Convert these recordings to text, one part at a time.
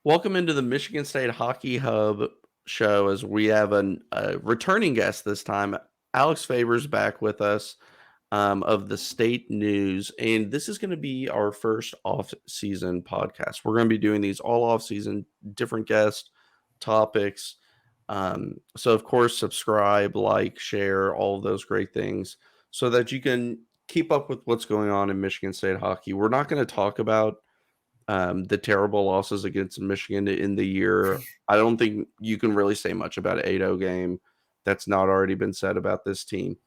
Welcome into the Michigan State Hockey Hub show as we have a returning guest this time. Alex Faber's back with us of the State News, and this is going to be our first off-season podcast. We're going to be doing these all off-season, different guest topics. So, of course, subscribe, like, share, all of those great things so that you can keep up with what's going on in Michigan State hockey. We're not going to talk about the terrible losses against Michigan in the year. I don't think you can really say much about an 8-0 game that's not already been said about this team.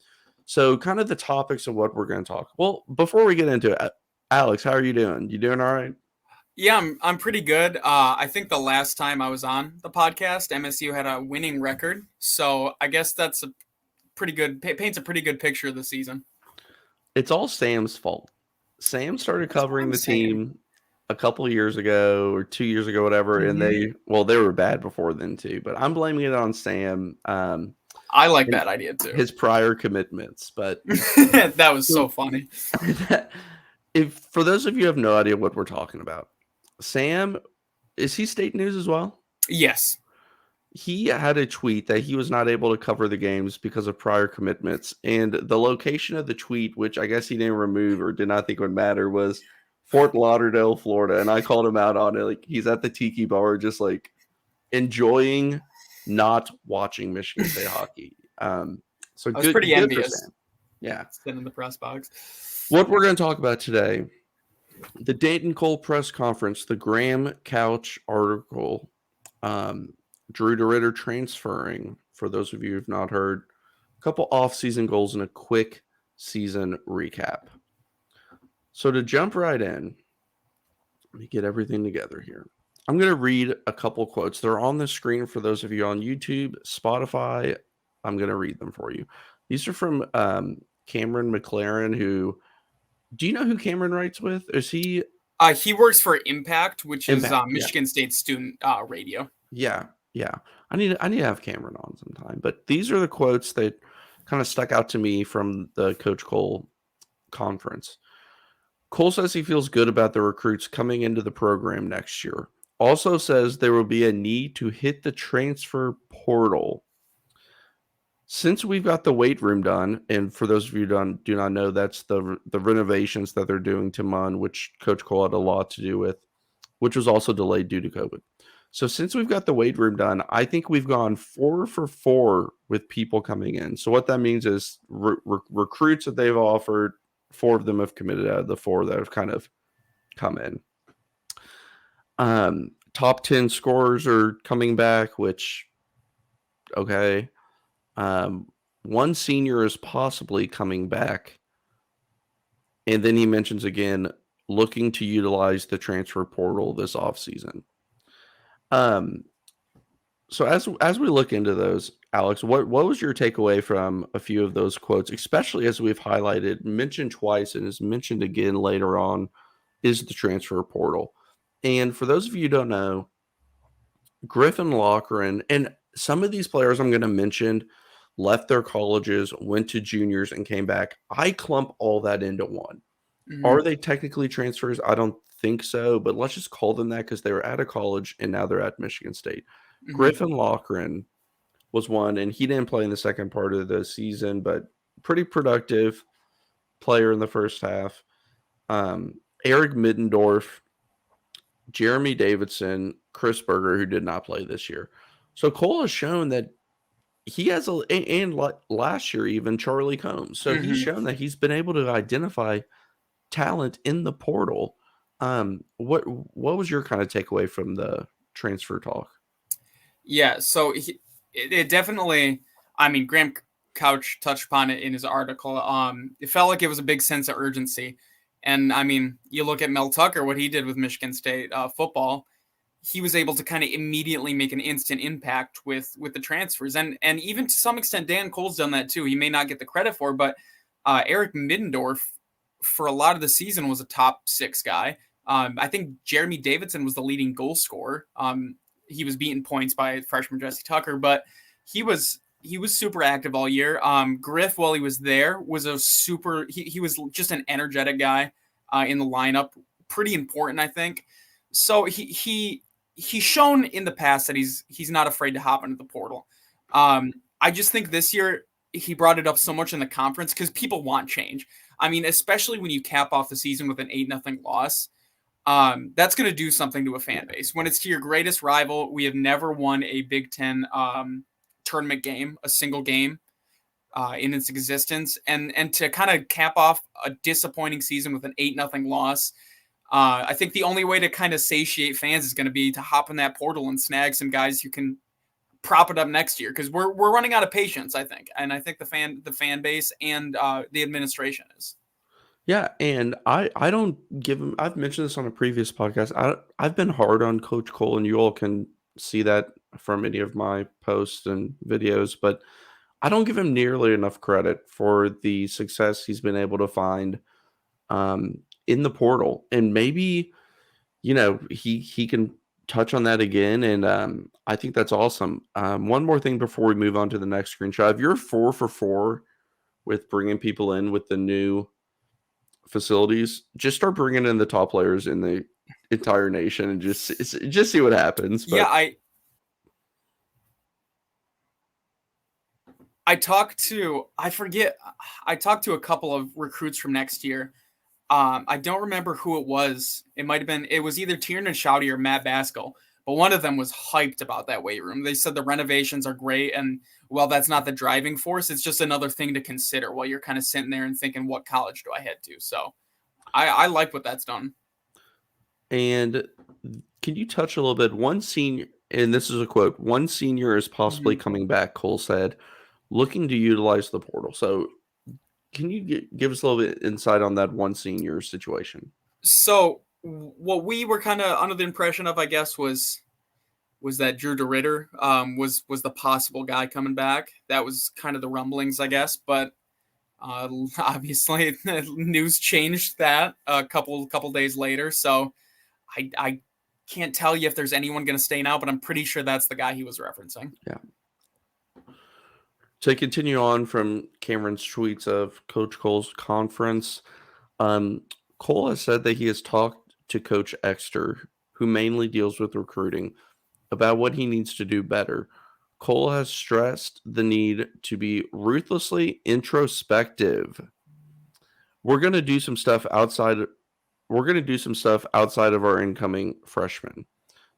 So kind of the topics of what we're going to talk. Well, before we get into it, Alex, how are you doing? You doing all right? Yeah, I'm pretty good. I think the last time I was on the podcast, MSU had a winning record. So I guess that's a pretty good, paints a pretty good picture of the season. It's all Sam's fault. Sam started covering the team a couple of years ago or 2 years ago, whatever, and they were bad before then too. But I'm blaming it on Sam. I like that idea too. His prior commitments, but that was so funny. If for those of you who have no idea what we're talking about, Sam, is he State News as well? Yes. He had a tweet that he was not able to cover the games because of prior commitments, and the location of the tweet, which I guess he didn't remove or did not think would matter, was Fort Lauderdale, Florida. And I called him out on it. Like, he's at the tiki bar just like enjoying not watching Michigan State hockey. So I was pretty envious. Yeah. Sitting in the press box. What we're going to talk about today, the Dayton Cole press conference, the Graham Couch article, Drew DeRidder transferring, for those of you who've not heard, a couple off-season goals and a quick season recap. So to jump right in, let me get everything together here. I'm going to read a couple quotes. They're on the screen for those of you on YouTube, Spotify. I'm going to read them for you. These are from Cameron McLaren, who... Do you know who Cameron writes with? Is he... He works for Impact, which is Michigan State student radio. Yeah. I need to have Cameron on sometime. But these are the quotes that kind of stuck out to me from the Coach Cole conference. Cole says he feels good about the recruits coming into the program next year. Also says there will be a need to hit the transfer portal. Since we've got the weight room done, and for those of you who do not know, that's the renovations that they're doing to MUN, which Coach Cole had a lot to do with, which was also delayed due to COVID. So since we've got the weight room done, I think we've gone 4 for 4 with people coming in. So what that means is recruits that they've offered, 4 of them have committed out of the 4 that have kind of come in. Top 10 scorers are coming back, which, okay. One senior is possibly coming back. And then he mentions again, looking to utilize the transfer portal this offseason. So as we look into those, Alex, what was your takeaway from a few of those quotes, especially as we've highlighted, mentioned twice, and is mentioned again later on, is the transfer portal. And for those of you who don't know, Griffin Lochran, and some of these players I'm going to mention left their colleges, went to juniors, and came back. I clump all that into one. Mm-hmm. Are they technically transfers? I don't think so, but let's just call them that because they were at a college and now they're at Michigan State. Mm-hmm. Griffin Lochran was one, and he didn't play in the second part of the season, but pretty productive player in the first half. Eric Middendorf, Jeremy Davidson, Chris Berger, who did not play this year. So Cole has shown that he has and last year even Charlie Combs. So he's shown that he's been able to identify talent in the portal. What was your kind of takeaway from the transfer talk? Yeah, so it definitely, I mean, Graham Couch touched upon it in his article. It felt like it was a big sense of urgency. And I mean, you look at Mel Tucker, what he did with Michigan State football, he was able to kind of immediately make an instant impact with the transfers. And even to some extent, Dan Cole's done that too. He may not get the credit for, but Eric Middendorf for a lot of the season was a top 6 guy. I think Jeremy Davidson was the leading goal scorer. He was beating points by freshman Jesse Tucker, but he was super active all year. Griff, while he was there, was he was just an energetic guy in the lineup. Pretty important, I think. So he he's shown in the past that he's not afraid to hop into the portal. I just think this year he brought it up so much in the conference because people want change. I mean, especially when you cap off the season with an 8-0 loss, that's going to do something to a fan base. When it's to your greatest rival, we have never won a Big Ten tournament game, a single game in its existence, and to kind of cap off a disappointing season with an 8-0 loss. I think the only way to kind of satiate fans is going to be to hop in that portal and snag some guys who can prop it up next year, because we're running out of patience, I think, and I think the fan base and the administration is. Yeah, and I don't give him. I've mentioned this on a previous podcast. I've been hard on Coach Cole, and you all can see that from any of my posts and videos, but I don't give him nearly enough credit for the success he's been able to find in the portal. And maybe, he can touch on that again. And I think that's awesome. One more thing before we move on to the next screenshot. If you're 4 for 4 with bringing people in with the new facilities, just start bringing in the top players in the entire nation and just see what happens. But yeah, I talked to a couple of recruits from next year. I don't remember who it was. It was either Tiernan Shouty or Matt Baskell, but one of them was hyped about that weight room. They said the renovations are great, and while that's not the driving force, it's just another thing to consider while you're kind of sitting there and thinking, what college do I head to? So I like what that's done. And can you touch a little bit? One senior, and this is a quote, one senior is possibly coming back, Cole said, looking to utilize the portal. So can you give us a little bit insight on that one senior situation? So what we were kind of under the impression of, I guess, was that Drew DeRidder was the possible guy coming back. That was kind of the rumblings, I guess. But obviously, news changed that a couple days later. So I can't tell you if there's anyone going to stay now, but I'm pretty sure that's the guy he was referencing. Yeah. To continue on from Cameron's tweets of Coach Cole's conference, Cole has said that he has talked to Coach Exter, who mainly deals with recruiting, about what he needs to do better. Cole has stressed the need to be ruthlessly introspective. We're going to do some stuff outside of our incoming freshmen,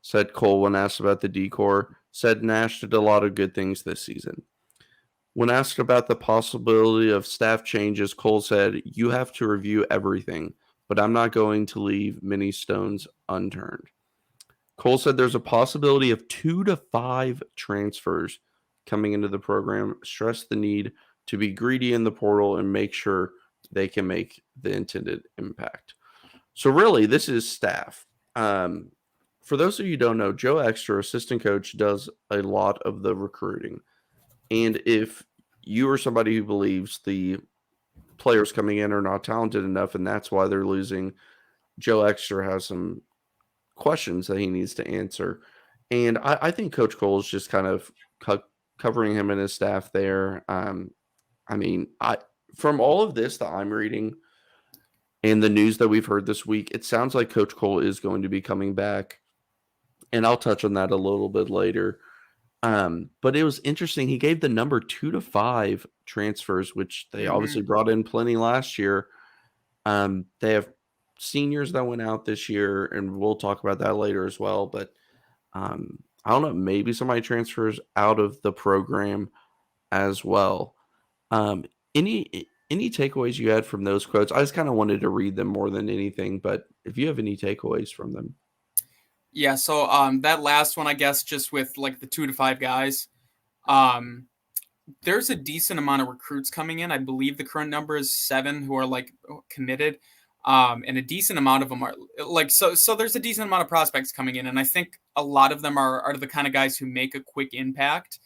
said Cole when asked about the decor. Said Nash did a lot of good things this season. When asked about the possibility of staff changes, Cole said, "You have to review everything, but I'm not going to leave many stones unturned." Cole said there's a possibility of 2 to 5 transfers coming into the program, stressed the need to be greedy in the portal and make sure they can make the intended impact. So really, this is staff. For those of you who don't know, Joe Exter, assistant coach, does a lot of the recruiting. And if you are somebody who believes the players coming in are not talented enough and that's why they're losing, Joe Exter has some questions that he needs to answer. And I think Coach Cole is just kind of covering him and his staff there. From all of this that I'm reading and the news that we've heard this week, it sounds like Coach Cole is going to be coming back. And I'll touch on that a little bit later. But it was interesting. He gave the number 2 to 5 transfers, which they obviously brought in plenty last year. They have seniors that went out this year, and we'll talk about that later as well. But I don't know, maybe somebody transfers out of the program as well. Any takeaways you had from those quotes? I just kind of wanted to read them more than anything, but if you have any takeaways from them. Yeah, so that last one, I guess, just with like the 2 to 5 guys, there's a decent amount of recruits coming in. I believe the current number is 7 who are like committed, and a decent amount of them are like so there's a decent amount of prospects coming in, and I think a lot of them are the kind of guys who make a quick impact.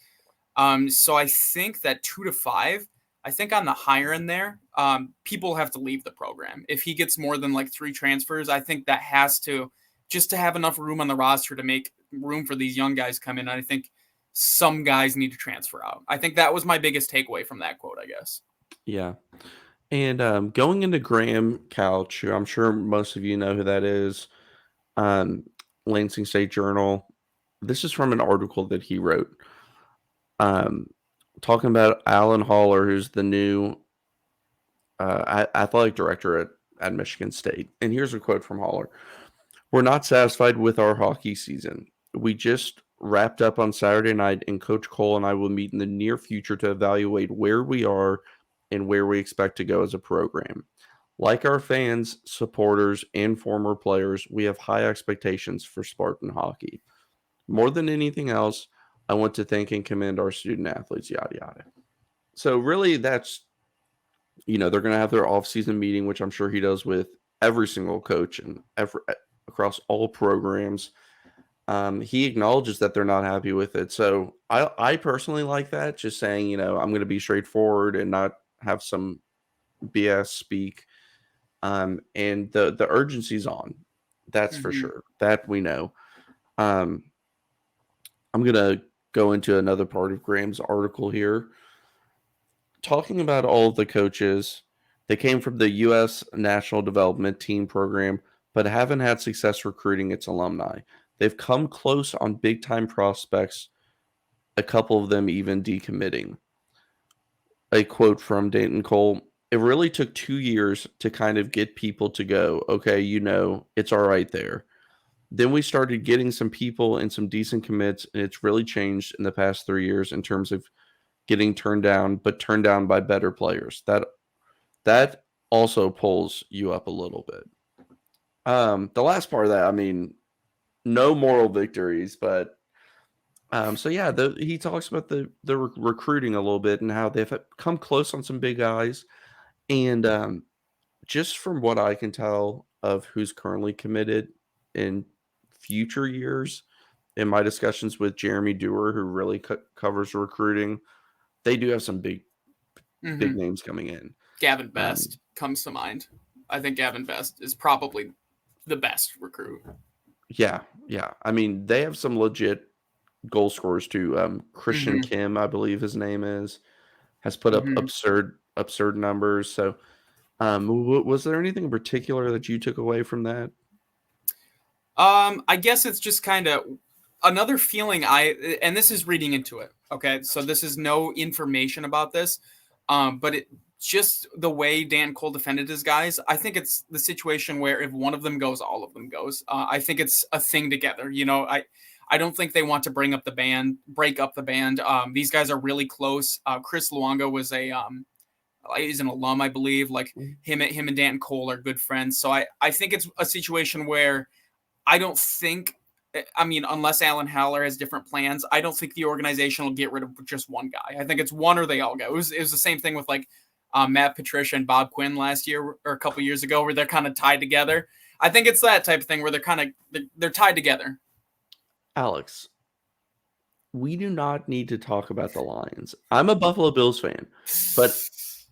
So I think that 2 to 5, I think on the higher end there, people have to leave the program. If he gets more than like 3 transfers, I think that has to, just to have enough room on the roster to make room for these young guys come in. I think some guys need to transfer out. I think that was my biggest takeaway from that quote, I guess. Yeah. And going into Graham Couch, who I'm sure most of you know who that is, Lansing State Journal, this is from an article that he wrote, um, talking about Alan Haller, who's the new athletic director at Michigan State. And here's a quote from Haller: "We're not satisfied with our hockey season. We just wrapped up on Saturday night, and Coach Cole and I will meet in the near future to evaluate where we are and where we expect to go as a program. Like our fans, supporters, and former players, we have high expectations for Spartan hockey. More than anything else, I want to thank and commend our student athletes, yada, yada." So really that's, they're going to have their off-season meeting, which I'm sure he does with every single coach and across all programs. He acknowledges that they're not happy with it. So I personally like that, just saying, I'm going to be straightforward and not have some BS speak. And the urgency's on. That's for sure. That we know. I'm going to go into another part of Graham's article here, talking about all of the coaches. They came from the U.S. National Development Team program, but haven't had success recruiting its alumni. They've come close on big-time prospects, a couple of them even decommitting. A quote from Dayton Cole: "It really took 2 years to kind of get people to go, okay, it's all right there. Then we started getting some people and some decent commits, and it's really changed in the past 3 years in terms of getting turned down, but turned down by better players." That also pulls you up a little bit. The last part of that, I mean, no moral victories, but so yeah, he talks about the recruiting a little bit and how they've come close on some big guys, and just from what I can tell of who's currently committed in future years, in my discussions with Jeremy Dewar, who really covers recruiting, they do have some big names coming in. Gavin Best comes to mind. I think Gavin Best is probably the best recruit. Yeah. I mean, they have some legit goal scorers too. Christian Kim, I believe his name is, has put up absurd numbers. So, was there anything in particular that you took away from that? I guess it's just kind of another feeling and this is reading into it. Okay. So this is no information about this. But it just the way Dan Cole defended his guys, I think it's the situation where if one of them goes, all of them goes. I think it's a thing together. I don't think they want to break up the band. These guys are really close. Chris Luongo was he's an alum, I believe. Like him and Dan Cole are good friends. So I think it's a situation where I don't think, unless Alan Haller has different plans, I don't think the organization will get rid of just one guy. I think it's one or they all go. It was the same thing with like Matt Patricia and Bob Quinn last year or a couple years ago, where they're kind of tied together. I think it's that type of thing where they're tied together. Alex, we do not need to talk about the Lions. I'm a Buffalo Bills fan, but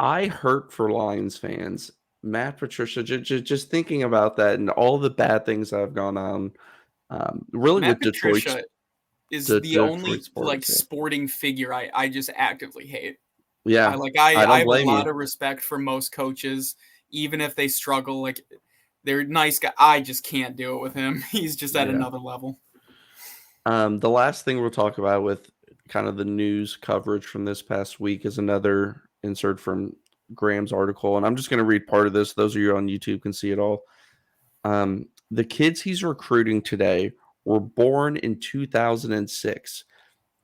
I hurt for Lions fans. Matt Patricia, just thinking about that and all the bad things that have gone on. Really, Matt with Patricia Detroit is the only sporting figure I just actively hate. Yeah, I have a lot of respect for most coaches, even if they struggle. Like they're nice guys. I just can't do it with him. He's just at another level. The last thing we'll talk about with kind of the news coverage from this past week is another insert from Graham's article, and I'm just going to read part of this. Those of you on YouTube can see it all. The kids he's recruiting today were born in 2006.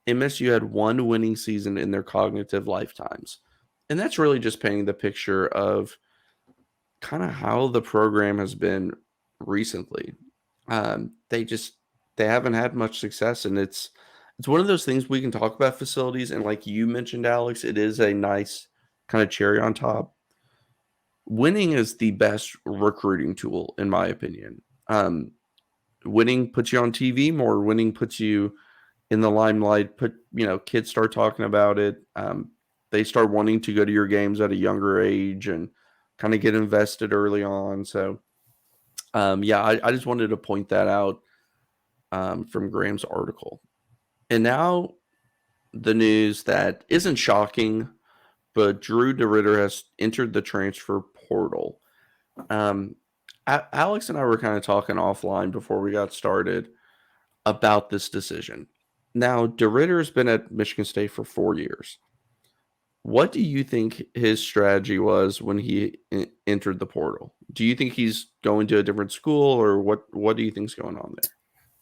MSU had one winning season in their cognitive lifetimes. And that's really just painting the picture of kind of how the program has been recently. They haven't had much success, and it's one of those things we can talk about facilities, and like you mentioned, Alex, it is a nice kind of cherry on top. Winning is the best recruiting tool, in my opinion. Winning puts you on TV more. Winning puts you in the limelight. Kids start talking about it. They start wanting to go to your games at a younger age and kind of get invested early on. So, I just wanted to point that out from Graham's article. And now the news that isn't shocking, but Drew DeRidder has entered the transfer portal. Alex and I were kind of talking offline before we got started about this decision. Now, DeRidder has been at Michigan State for 4 years. What do you think his strategy was when he entered the portal? Do you think he's going to a different school, or what do you think's going on there?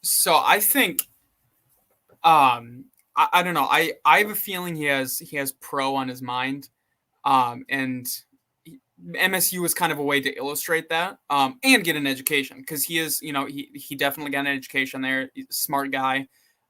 So I think I don't know. I have a feeling he has pro on his mind. And MSU is kind of a way to illustrate that, and get an education, because he is, he definitely got an education there. He's a smart guy.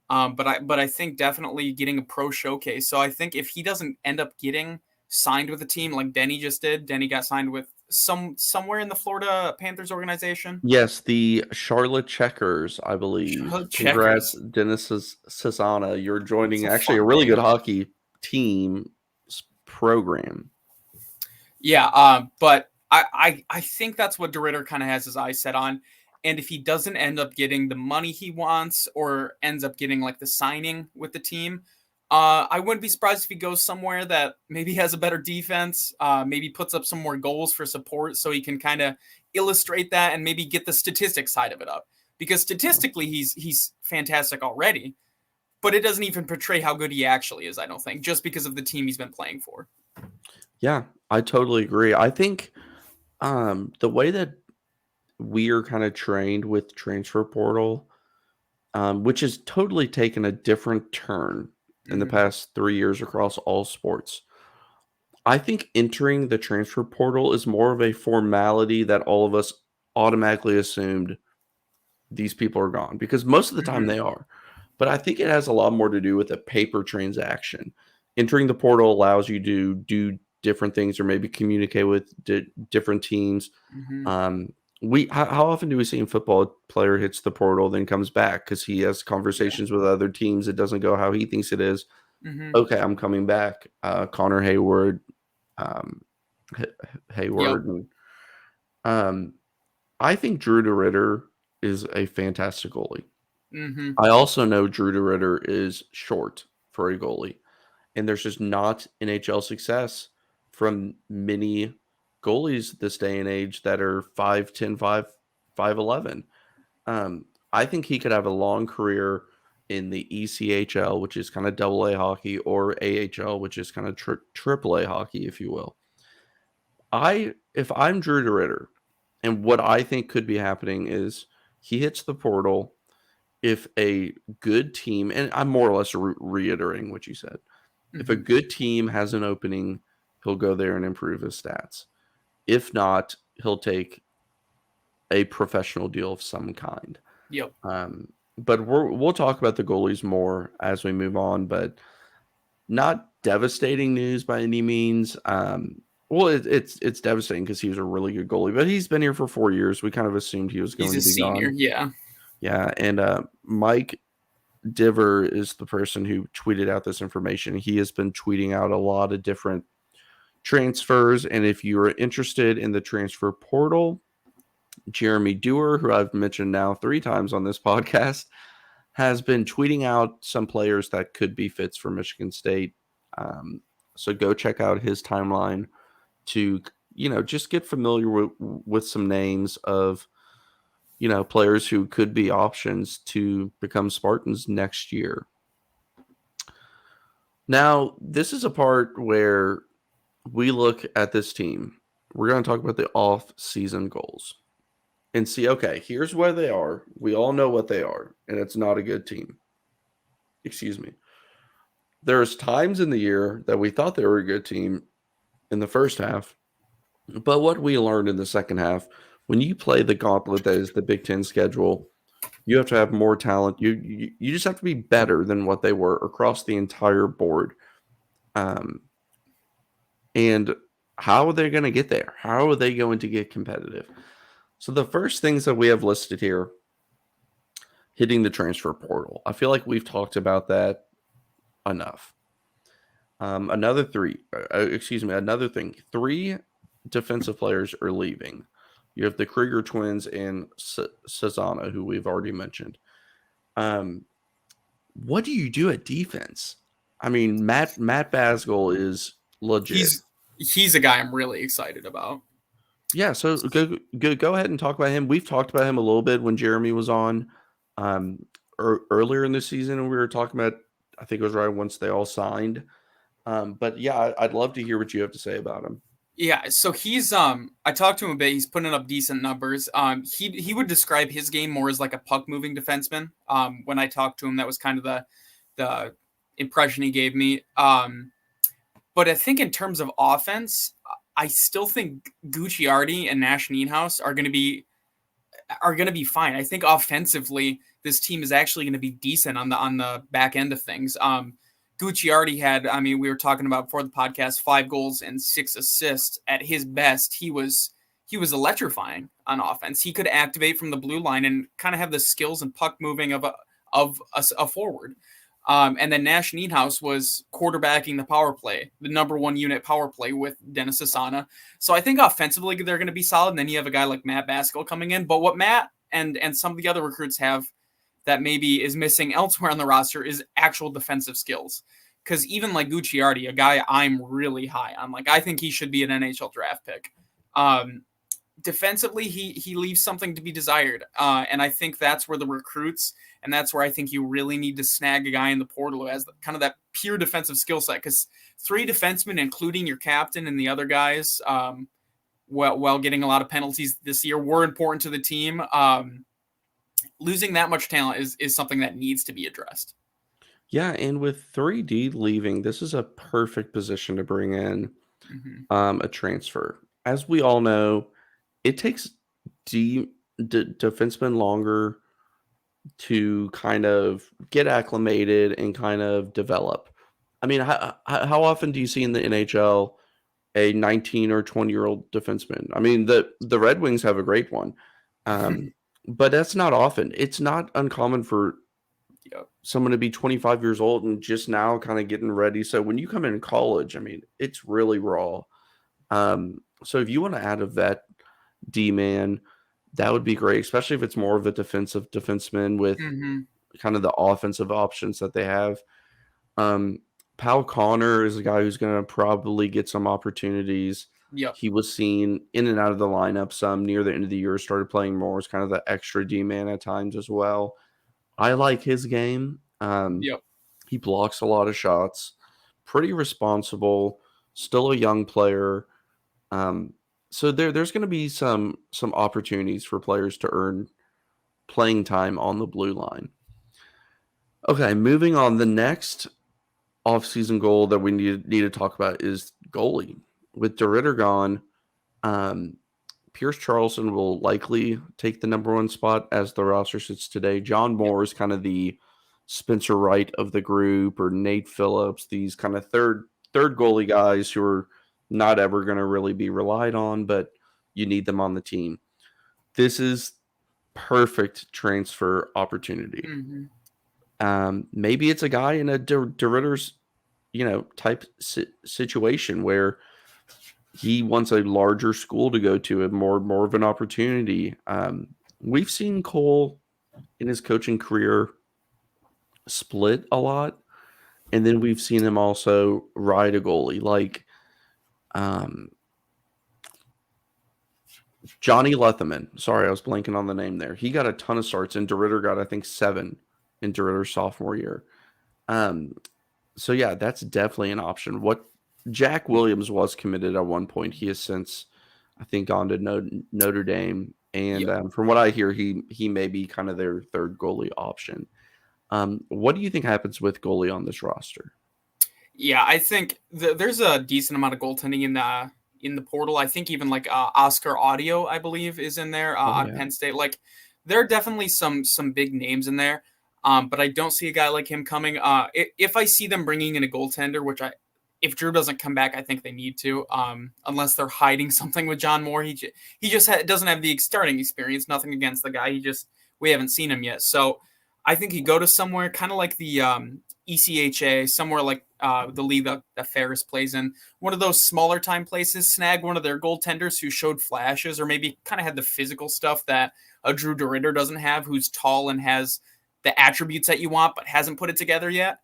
But I think definitely getting a pro showcase. So I think if he doesn't end up getting signed with a team like Denny just did, Denny got signed with somewhere in the Florida Panthers organization. Yes, the Charlotte Checkers, I believe. Charlotte Congrats, Checkers. Dennis Sasana. You're joining It's a actually a fun really name. good hockey team program. Yeah, but I think that's what DeRidder kind of has his eyes set on. And if he doesn't end up getting the money he wants, or ends up getting like the signing with the team, I wouldn't be surprised if he goes somewhere that maybe has a better defense, maybe puts up some more goals for support, so he can kind of illustrate that and maybe get the statistics side of it up. Because statistically, he's fantastic already, but it doesn't even portray how good he actually is, I don't think, just because of the team he's been playing for. Yeah, I totally agree. I think the way that we are kind of trained with transfer portal, which has totally taken a different turn in the past 3 years across all sports. I think entering the transfer portal is more of a formality that all of us automatically assumed these people are gone, because most of the time they are. But I think it has a lot more to do with a paper transaction. Entering the portal allows you to do different things, or maybe communicate with different teams. How often do we see in football a player hits the portal, then comes back because he has conversations with other teams? It doesn't go how he thinks it is. Okay, I'm coming back. Connor Hayward, Yep. and I think Drew DeRidder is a fantastic goalie. Mm-hmm. I also know Drew DeRidder is short for a goalie, and there's just not NHL success from many goalies this day and age that are 5'10", 5'11". I think he could have a long career in the ECHL, which is kind of AA hockey, or AHL, which is kind of AAA hockey, if you will. If I'm Drew DeRidder, and what I think could be happening is he hits the portal. If a good team, and I'm more or less reiterating what you said, if a good team has an opening, he'll go there and improve his stats. If not, he'll take a professional deal of some kind. Yep. But we'll talk about the goalies more as we move on, but not devastating news by any means. Well, it's devastating because he was a really good goalie, but he's been here for 4 years. We kind of assumed he was going He's a to be senior. gone. Yeah. Yeah, and Mike Diver is the person who tweeted out this information. He has been tweeting out a lot of different transfers, and if you are interested in the transfer portal, Jeremy Dewar, who I've mentioned now 3 times on this podcast, has been tweeting out some players that could be fits for Michigan State. So go check out his timeline to, just get familiar with some names of, players who could be options to become Spartans next year. Now, this is a part where we look at this team. We're going to talk about the off-season goals and see, okay, here's where they are. We all know what they are, and it's not a good team. Excuse me. There's times in the year that we thought they were a good team in the first half, but what we learned in the second half, when you play the gauntlet that is the Big Ten schedule, you have to have more talent. You just have to be better than what they were across the entire board. And how are they going to get there? How are they going to get competitive? So the first things that we have listed here, hitting the transfer portal. I feel like we've talked about that enough. Another thing, 3 defensive players are leaving. You have the Krieger twins and Sazana, who we've already mentioned. What do you do at defense? I mean, Matt Basgall is legit. He's a guy I'm really excited about. Yeah, so go ahead and talk about him. We've talked about him a little bit when Jeremy was on. earlier in the season, and we were talking about, I think it was right once they all signed. But yeah, I'd love to hear what you have to say about him. Yeah, so he's I talked to him a bit. He's putting up decent numbers. He would describe his game more as like a puck moving defenseman. When I talked to him, that was kind of the impression he gave me. But I think in terms of offense, I still think Gucciardi and Nash Nienhuis are going to be fine. I think offensively, this team is actually going to be decent on the back end of things. Gucciardi had, I mean, we were talking about before the podcast, 5 goals and 6 assists. At his best, he was electrifying on offense. He could activate from the blue line and kind of have the skills and puck moving of a forward. And then Nash Nienhuis was quarterbacking the power play, the number 1 unit power play with Dennis Asana. So I think offensively they're going to be solid. And then you have a guy like Matt Baskill coming in. But what Matt and some of the other recruits have that maybe is missing elsewhere on the roster is actual defensive skills. Because even like Gucciardi, a guy I'm really high on, like I think he should be an NHL draft pick. Defensively, he leaves something to be desired. And I think that's where the recruits, and that's where I think you really need to snag a guy in the portal who has kind of that pure defensive skill set. Because 3 defensemen, including your captain and the other guys, while getting a lot of penalties this year, were important to the team. Losing that much talent is something that needs to be addressed. Yeah, and with 3D leaving, this is a perfect position to bring in a transfer. As we all know, it takes defensemen longer to kind of get acclimated and kind of develop. I mean, how often do you see in the NHL a 19 or 20-year-old defenseman? I mean, the Red Wings have a great one, but that's not often. It's not uncommon for someone to be 25 years old and just now kind of getting ready. So when you come in college, I mean, it's really raw. So if you want to add a vet D-man, that would be great, especially if it's more of a defensive defenseman with kind of the offensive options that they have. Pal Connor is a guy who's going to probably get some opportunities. Yep. He was seen in and out of the lineup some near the end of the year, started playing more as kind of the extra D-man at times as well. I like his game. He blocks a lot of shots, pretty responsible, still a young player. So there's going to be some opportunities for players to earn playing time on the blue line. Okay, moving on. The next offseason goal that we need to talk about is goalie. With DeRidder gone, Pierce Charleston will likely take the number 1 spot as the roster sits today. John Moore is kind of the Spencer Wright of the group, or Nate Phillips, these kind of third goalie guys who are not ever going to really be relied on, but you need them on the team. This is perfect transfer opportunity. Maybe it's a guy in a DeRidder's, type situation where he wants a larger school to go to, and more of an opportunity. We've seen Cole in his coaching career split a lot, and then we've seen him also ride a goalie like Johnny Letherman. Sorry, I was blanking on the name there. He got a ton of starts, and DeRidder got, I think, 7 in DeRidder's sophomore year. So yeah, that's definitely an option. What Jack Williams was committed at one point. He has since, I think, gone to Notre Dame, and from what I hear, he may be kind of their third goalie option. What do you think happens with goalie on this roster? Yeah, I think there's a decent amount of goaltending in the portal. I think even like Oscar Audio, I believe, is in there on Penn State. Like, there are definitely some big names in there, but I don't see a guy like him coming. If I see them bringing in a goaltender, if Drew doesn't come back, I think they need to, unless they're hiding something with John Moore. He just doesn't have the starting experience. Nothing against the guy. We haven't seen him yet. So I think he'd go to somewhere kind of like the ECHA, somewhere like the league that Ferris plays in, one of those smaller time places, snag one of their goaltenders who showed flashes or maybe kind of had the physical stuff that a Drew DeRidder doesn't have, who's tall and has the attributes that you want but hasn't put it together yet.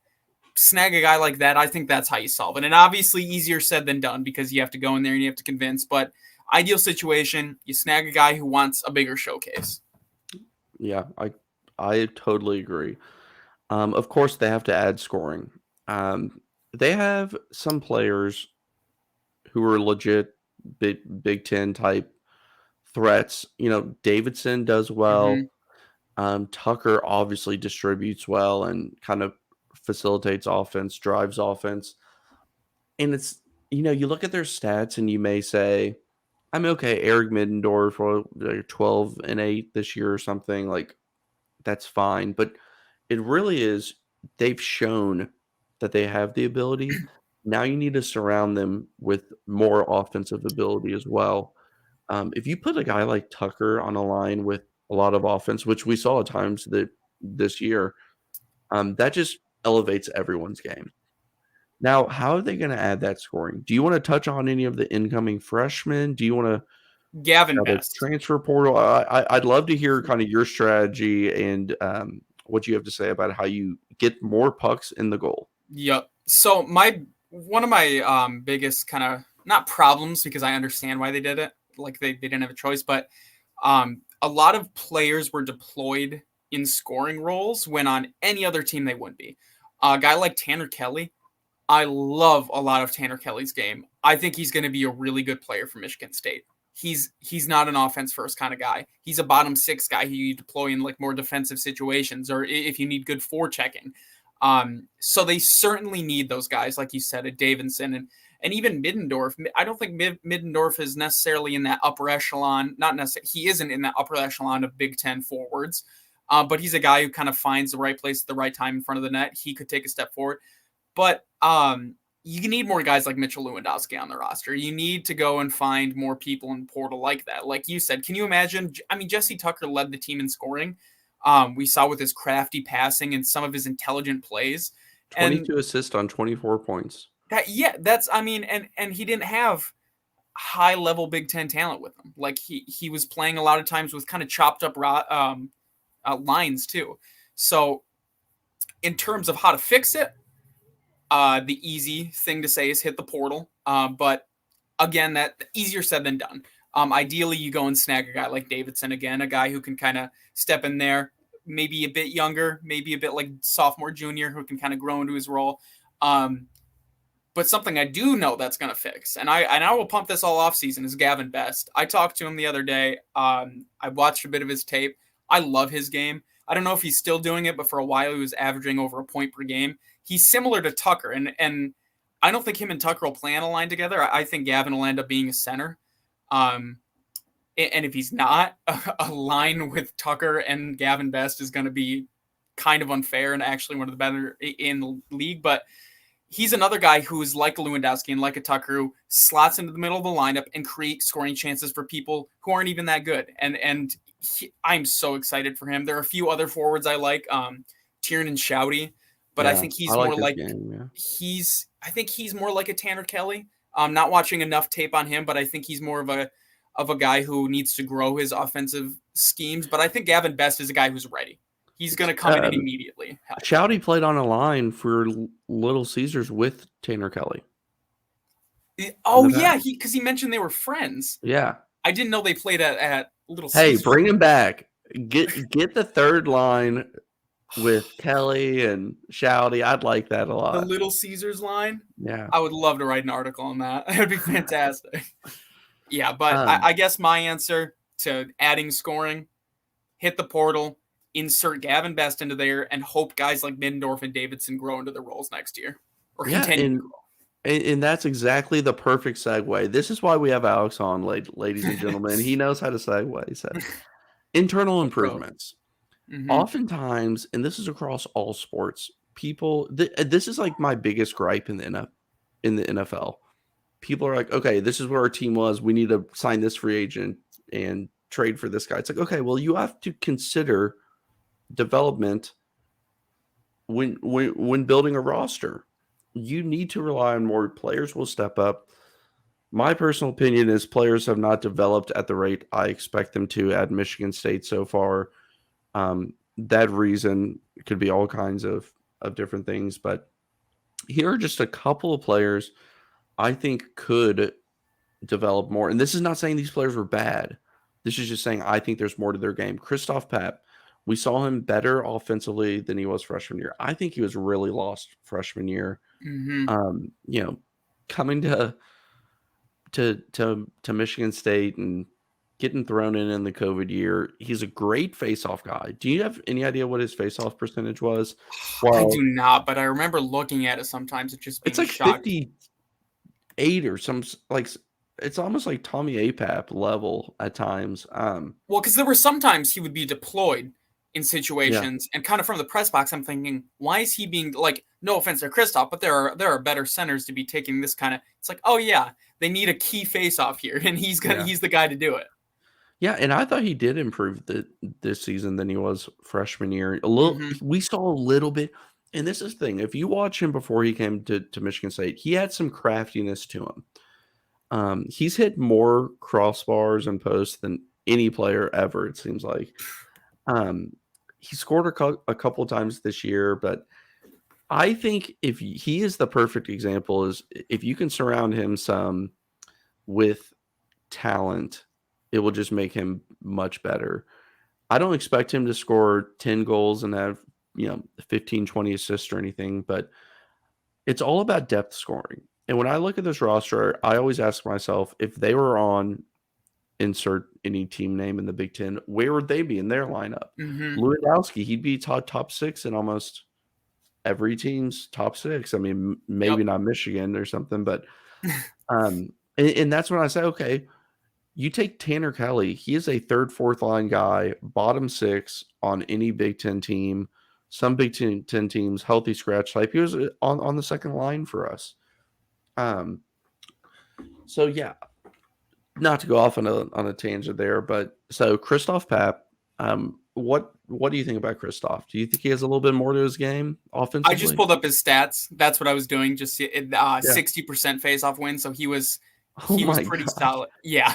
Snag a guy like that. I think that's how you solve it. And obviously easier said than done because you have to go in there and you have to convince. But ideal situation, you snag a guy who wants a bigger showcase. Yeah, I totally agree. Of course, they have to add scoring. They have some players who are legit Big Ten type threats. You know, Davidson does well. Hmm. Tucker obviously distributes well and kind of facilitates offense, drives offense. And it's, you look at their stats and you may say, I'm okay, Eric Middendorf for like 12 and 8 this year or something. Like, that's fine. But it really is, they've shown that they have the ability. Now you need to surround them with more offensive ability as well. If you put a guy like Tucker on a line with a lot of offense, which we saw at times that this year, that just elevates everyone's game. Now, how are they going to add that scoring? Do you want to touch on any of the incoming freshmen? Do you want to Gavin have a Best. transfer portal? I'd love to hear kind of your strategy and what you have to say about how you get more pucks in the goal. Yep. So one of my biggest kind of not problems, because I understand why they did it. Like they didn't have a choice, but a lot of players were deployed in scoring roles when on any other team they wouldn't be. A guy like Tanner Kelly, I love a lot of Tanner Kelly's game. I think he's going to be a really good player for Michigan State. He's not an offense first kind of guy. He's a bottom six guy who you deploy in like more defensive situations or if you need good forechecking. So they certainly need those guys, like you said, at Davidson and even Middendorf. I don't think Middendorf is necessarily in that upper echelon. Not necessarily, he isn't in that upper echelon of Big Ten forwards, but he's a guy who kind of finds the right place at the right time in front of the net. He could take a step forward, but you need more guys like Mitchell Lewandowski on the roster. You need to go and find more people in portal like that. Like you said, can you imagine? I mean, Jesse Tucker led the team in scoring. We saw with his crafty passing and some of his intelligent plays. 22 assists on 24 points. And he didn't have high level Big Ten talent with him. Like he was playing a lot of times with kind of chopped up lines too. So in terms of how to fix it, the easy thing to say is hit the portal. But again, that easier said than done. Ideally, you go and snag a guy like Davidson again, a guy who can kind of step in there, maybe a bit younger, maybe a bit like sophomore, junior, who can kind of grow into his role. But something I do know that's going to fix, and I will pump this all off season, is Gavin Best. I talked to him the other day. I watched a bit of his tape. I love his game. I don't know if he's still doing it, but for a while he was averaging over a point per game. He's similar to Tucker, and I don't think him and Tucker will play on a line together. I think Gavin will end up being a center. And if he's not, a line with Tucker and Gavin Best is going to be kind of unfair and actually one of the better in the league. But he's another guy who's like a Lewandowski and like a Tucker who slots into the middle of the lineup and creates scoring chances for people who aren't even that good. And I'm so excited for him. There are a few other forwards I like, Tiernan and Shouty, but I think he's more like I think he's more like a Tanner Kelly. I'm not watching enough tape on him, but I think he's more of a guy who needs to grow his offensive schemes. But I think Gavin Best is a guy who's ready. He's going to come in immediately. Shouty played on a line for Little Caesars with Tanner Kelly. Oh, yeah, because he mentioned they were friends. Yeah. I didn't know they played at Little Caesars. Hey, bring him back. Get the third line with Kelly and Shouty. I'd like that a lot. The Little Caesars line? Yeah. I would love to write an article on that. It would be fantastic. Yeah, but I guess my answer to adding scoring, hit the portal, insert Gavin Best into there, and hope guys like Middendorf and Davidson grow into their roles next year. Or continue to grow. And that's exactly the perfect segue. This is why we have Alex on, ladies and gentlemen. He knows how to segue. He said, internal improvements. Mm-hmm. Oftentimes, and this is across all sports, people, this is like my biggest gripe in the NFL. People are like, okay, this is where our team was. We need to sign this free agent and trade for this guy. It's like, okay, well, you have to consider development when building a roster. You need to rely on more players will step up. My personal opinion is players have not developed at the rate I expect them to at Michigan State so far. That reason could be all kinds of different things, but here are just a couple of players I think could develop more. And this is not saying these players were bad. This is just saying I think there's more to their game. Christophe Papp, We saw him better offensively than he was freshman year. I think he was really lost freshman year. Mm-hmm. You know, coming to Michigan State and getting thrown in the COVID year, he's a great face-off guy. Do you have any idea what his face-off percentage was? I Well, do not, but I remember looking at it sometimes and just it's being like shocked. 58 or some like it's almost like Tommy Apap level at times. Well, because there were sometimes he would be deployed in Yeah, situations, and kind of from the press box, I'm thinking, why is he being like? No offense to Christophe, but there are better centers to be taking this kind of. It's like, oh yeah, they need a key face off here, and yeah. he's the guy to do it. Yeah, and I thought he did improve this season than he was freshman year. A little, Mm-hmm. we saw a little bit, and this is the thing. If you watch him before he came to Michigan State, he had some craftiness to him. He's hit more crossbars and posts than any player ever. It seems like. Um, he scored a couple times this year, but I think if he is the perfect example, is if you can surround him some with talent, it will just make him much better. I don't expect him to score 10 goals and have, 15, 20 assists or anything, but it's all about depth scoring. And when I look at this roster, I always ask myself if they were on insert any team name in the Big Ten, where would they be in their lineup? Mm-hmm. Lewandowski, he'd be top six in almost every team's top six. I mean, maybe Yep. not Michigan or something, but and that's when I say, okay, you take Tanner Kelly. He is a third, fourth line guy, bottom six on any Big Ten team. Some Big Ten teams, healthy scratch type. He was on the second line for us. Um, so yeah, not to go off on a tangent there, but so Christophe Papp, what do you think about Christophe? Do you think he has a little bit more to his game I just offensively? pulled up his stats. That's what I was doing. Just Yeah. 60% face off win, so Oh he was my pretty gosh. solid. Yeah.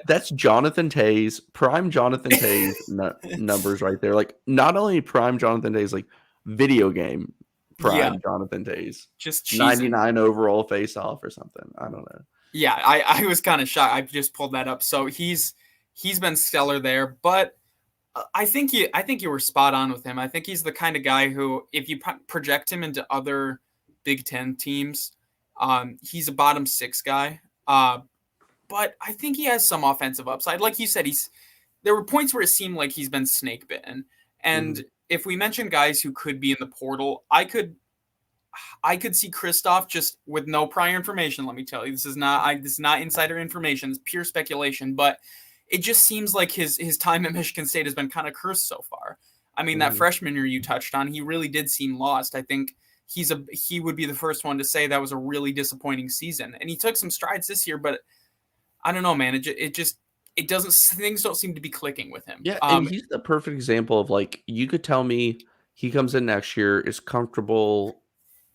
That's Jonathan Tays, prime Jonathan Tays numbers right there. Like not only prime Jonathan Tays, like video game Yeah. prime Jonathan Tays. Just cheesing. 99 overall face off or something. I don't know. Yeah, I was kind of shocked. I just pulled that up. So he's been stellar there, but I think you were spot on with him. I think he's the kind of guy who, if you project him into other Big Ten teams, he's a bottom six guy. But I think he has some offensive upside. Like you said, there were points where it seemed like he's been snake bitten. And Mhm. if we mention guys who could be in the portal, I could see Christophe just with no prior information. Let me tell you, this is not insider information. It's pure speculation. But it just seems like his time at Michigan State has been kind of cursed so far. I mean, that Mhm. freshman year you touched on, he really did seem lost. I think he would be the first one to say that was a really disappointing season. And he took some strides this year, but I don't know, man. It doesn't things don't seem to be clicking with him. Yeah, and he's the perfect example of like you could tell me he comes in next year, is comfortable,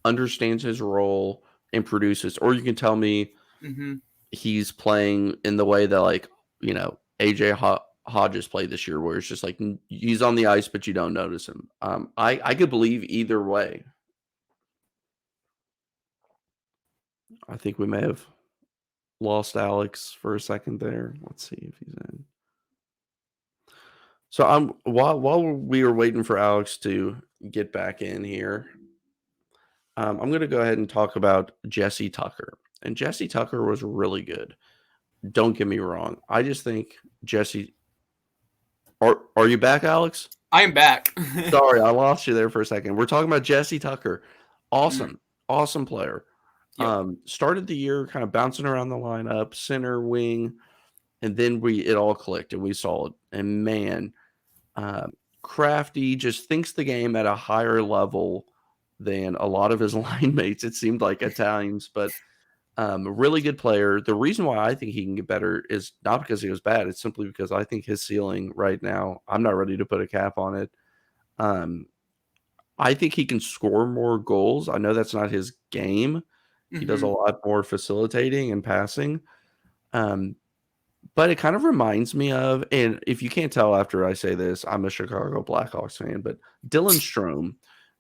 understands his role, and produces, or you can tell me Mm-hmm. he's playing in the way that like AJ Hodges played this year, where it's just like he's on the ice, but you don't notice him. I could believe either way. I think we may have lost Alex for a second there. Let's see if he's in. So I'm while we were waiting for Alex to get back in here, I'm going to go ahead and talk about Jesse Tucker. And Jesse Tucker was really good. Don't get me wrong. I just think Jesse. Are you back, Alex? I am back. Sorry, I lost you there for a second. We're talking about Jesse Tucker. Mm, Awesome player. yep. Started the year kind of bouncing around the lineup, center, wing, and then it all clicked and we saw it. And man, crafty, just thinks the game at a higher level than a lot of his line mates. It seemed like at times, but a really good player. The reason why I think he can get better is not because he was bad. It's simply because I think his ceiling right now, I'm not ready to put a cap on it. Um, I think he can score more goals. I know that's not his game. He does a Mm-hmm. lot more facilitating and passing. Um, but it kind of reminds me of, and if you can't tell after I say this, I'm a Chicago Blackhawks fan, but Dylan Strome.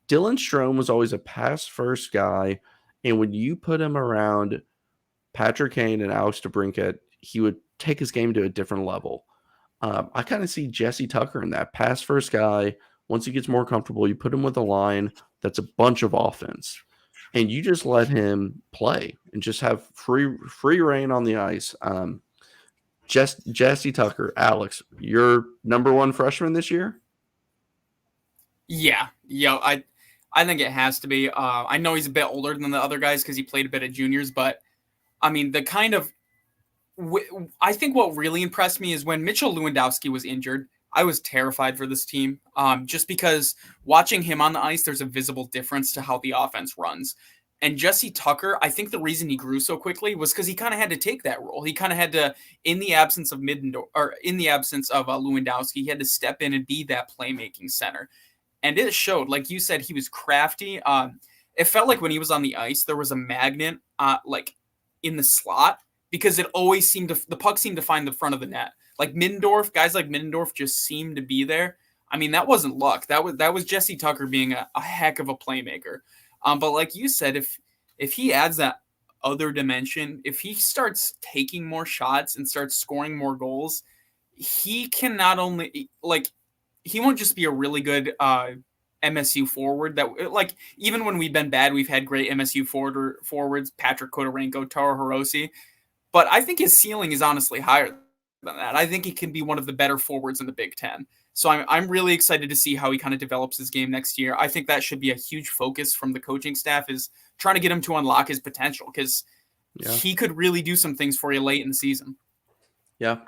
Dylan Strome was always a pass first guy. And when you put him around Patrick Kane and Alex DeBrincat, he would take his game to a different level. I kind of see Jesse Tucker in that pass first guy. Once he gets more comfortable, you put him with a line that's a bunch of offense, and you just let him play and just have free reign on the ice. Jesse Tucker, Alex, your number one freshman this year. Yeah, I think it has to be. I know he's a bit older than the other guys because he played a bit of juniors, but I mean the kind of I think what really impressed me is when Mitchell Lewandowski was injured. I was terrified for this team, just because watching him on the ice, there's a visible difference to how the offense runs. And Jesse Tucker, I think the reason he grew so quickly was because he kind of had to take that role. He kind of had to, in the absence of Lewandowski, he had to step in and be that playmaking center. And it showed. Like you said, he was crafty. It felt like when he was on the ice, there was a magnet, like in the slot, because it always seemed the puck seemed to find the front of the net. Like guys like Middendorf just seemed to be there. I mean, that wasn't luck. That was Jesse Tucker being a heck of a playmaker. But like you said, if he adds that other dimension, if he starts taking more shots and starts scoring more goals, he can not only he won't just be a really good MSU forward that like even when we've been bad, we've had great MSU forwards, Patrick Kodorenko, Taro Hirose. But I think his ceiling is honestly higher than that. I think he can be one of the better forwards in the Big Ten. So I'm really excited to see how he kind of develops his game next year. I think that should be a huge focus from the coaching staff is trying to get him to unlock his potential because he could really do some things for you late in the season. Yeah.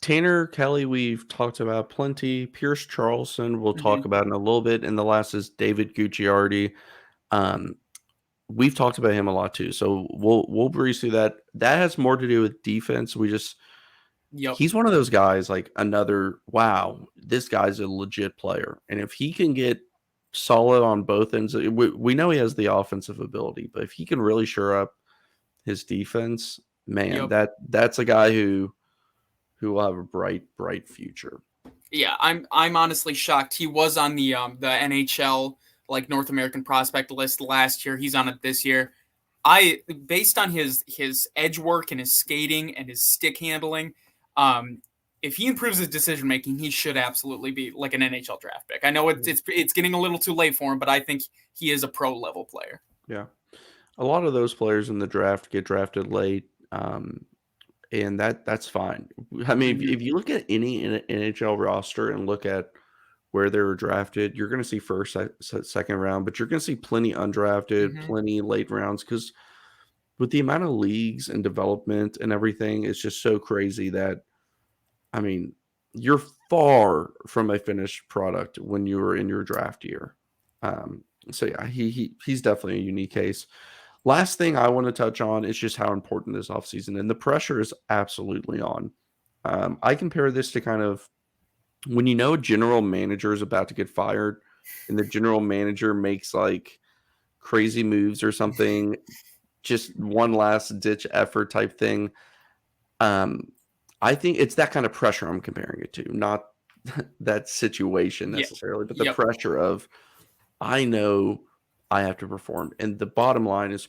Tanner Kelly, we've talked about plenty. Pierce Charleston, we'll talk about in a little bit. And the last is David Gucciardi. We've talked about him a lot too. So we'll breeze through that. That has more to do with defense. He's one of those guys, like wow, this guy's a legit player. And if he can get solid on both ends, we know he has the offensive ability, but if he can really shore up his defense, man, that's a guy who will have a bright future. Yeah, I'm honestly shocked. He was on the NHL like North American prospect list last year. He's on it this year. Based on his edge work and his skating and his stick handling, if he improves his decision making, he should absolutely be like an NHL draft pick. I know it's getting a little too late for him, but I think he is a pro level player. Yeah, a lot of those players in the draft get drafted late, and that's fine. I mean, if you look at any NHL roster and look at where they were drafted, you're going to see first, second round, but you're going to see plenty undrafted, plenty late rounds, because with the amount of leagues and development and everything, it's just so crazy that, I mean, you're far from a finished product when you were in your draft year. So yeah, he's definitely a unique case. Last thing I want to touch on is just how important this offseason, and the pressure is absolutely on. I compare this to kind of when you know a general manager is about to get fired and the general manager makes like crazy moves or something, just one last ditch effort type thing. I think it's that kind of pressure I'm comparing it to, not that situation necessarily, but the pressure of, I know I have to perform. And the bottom line is,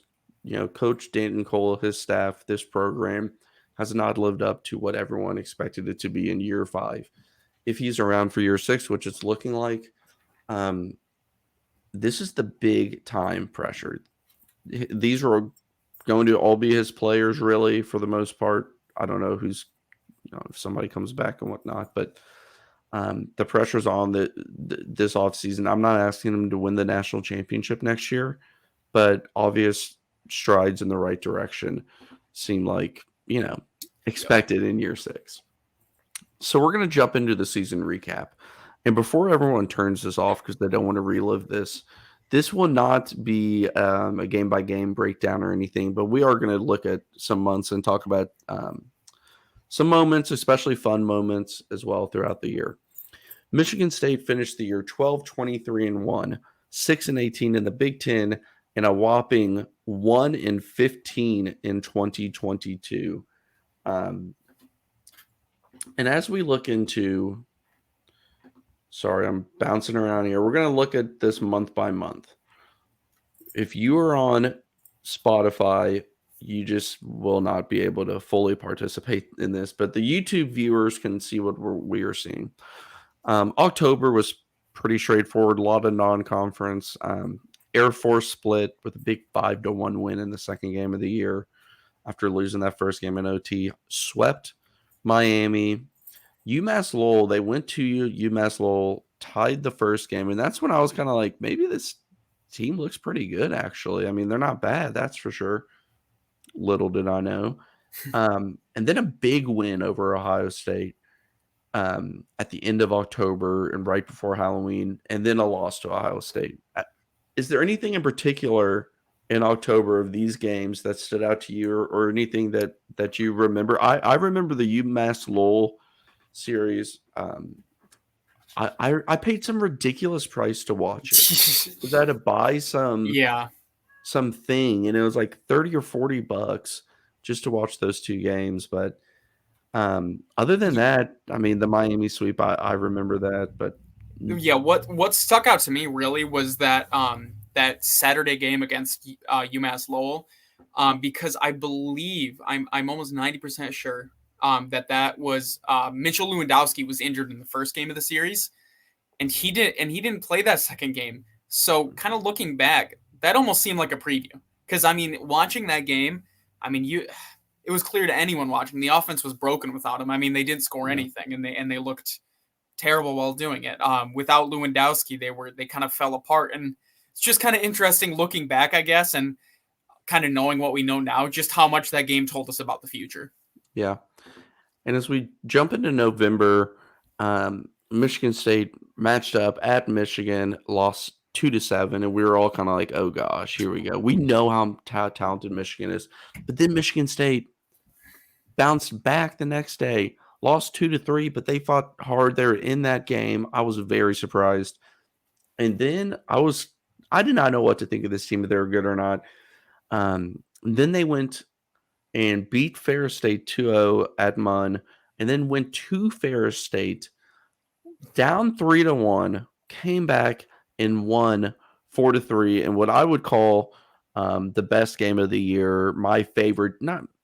Coach Danton Cole, his staff, this program has not lived up to what everyone expected it to be in year 5. If he's around for year 6, which it's looking like, this is the big time pressure. These are going to all be his players, really, for the most part. I don't know who's, if somebody comes back and whatnot, but the pressure's on this offseason. I'm not asking him to win the national championship next year, but obvious strides in the right direction seem like, expected in year 6. So we're going to jump into the season recap. And before everyone turns this off because they don't want to relive this will not be a game-by-game breakdown or anything, but we are going to look at some months and talk about some moments, especially fun moments as well throughout the year. Michigan State finished the year 12-23-1, 6-18 in the Big Ten, and a whopping 1-15 in 2022. And as we look into, sorry, I'm bouncing around here. We're going to look at this month by month. If you are on Spotify, you just will not be able to fully participate in this. But the YouTube viewers can see what we are seeing. October was pretty straightforward. A lot of non-conference. Air Force split with a big 5-1 win in the second game of the year after losing that first game in OT. Swept Miami. UMass Lowell, they went to UMass Lowell, tied the first game, and that's when I was kind of like, maybe this team looks pretty good, actually. I mean, they're not bad, that's for sure. Little did I know. And then a big win over Ohio State at the end of October and right before Halloween, and then a loss to Ohio State. Is there anything in particular in October of these games that stood out to you, or anything that you remember? I remember the UMass Lowell series. I paid some ridiculous price to watch it. Was I had to buy something, and it was like $30 or $40 just to watch those two games. But other than that, I mean, the Miami sweep, I remember that. But yeah, what stuck out to me really was that that Saturday game against UMass Lowell, because I believe I'm almost 90% sure that was Mitchell Lewandowski was injured in the first game of the series, and he didn't play that second game. So kind of looking back, that almost seemed like a preview, because I mean, watching that game, I mean, it was clear to anyone watching the offense was broken without him. I mean, they didn't score anything, and they looked terrible while doing it. Without Lewandowski, they kind of fell apart, and it's just kind of interesting looking back, I guess, and kind of knowing what we know now, just how much that game told us about the future. Yeah. And as we jump into November, Michigan State matched up at Michigan, lost 2-7, and we were all kind of like, "Oh gosh, here we go." We know how talented Michigan is, but then Michigan State bounced back the next day, lost 2-3, but they fought hard. They were in that game. I was very surprised, and then I did not know what to think of this team, if they were good or not. Then they went and beat Ferris State 2-0 at Munn, and then went to Ferris State down 3-1, came back and won 4-3, and what I would call the best game of the year, my favorite,